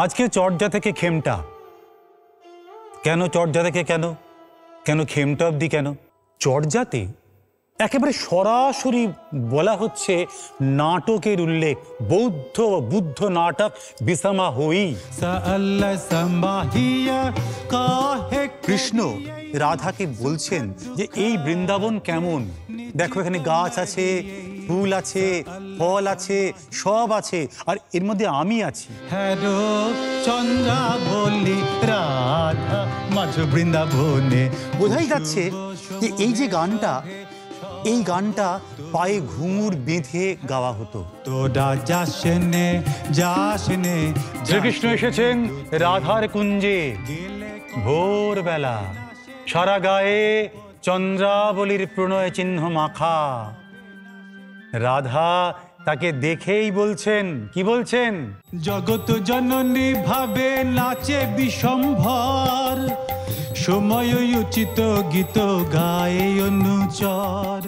আজকে চর্যা থেকে খেমটা, কেন চর্যা থেকে কেন কেন খেমটা অবধি কেন? চর্যাতে একেবারে সরাসরি বলা হচ্ছে নাটকের উল্লেখ, বুদ্ধ নাটক বিষমা হই। কৃষ্ণ রাধাকে বলছেন যে এই বৃন্দাবন কেমন, দেখো এখানে গাছ আছে, ফুল আছে, ফল আছে, সব আছে, আর এর মধ্যে আমি আছি। চন্দ্রা বলি রাধা মাঝ বৃন্দাবনে। বোঝাই যাচ্ছে যে এই যে গানটা, এই গানটা পায়ে ঘুঙুর বেঁধে গাওয়া হতো। তোরা যাসনে যাসনে, শ্রীকৃষ্ণ এসেছেন রাধার কুঞ্জে ভোরবেলা, সারা গায়ে চন্দ্রাবলীর প্রণয় চিহ্ন মাখা। রাধা তাকে দেখেই বলছেন, কি বলছেন? জগৎ জননী ভাবে নাচে বিশ্বম্ভর, সময় উচিত গীত গায়ে অনুচর।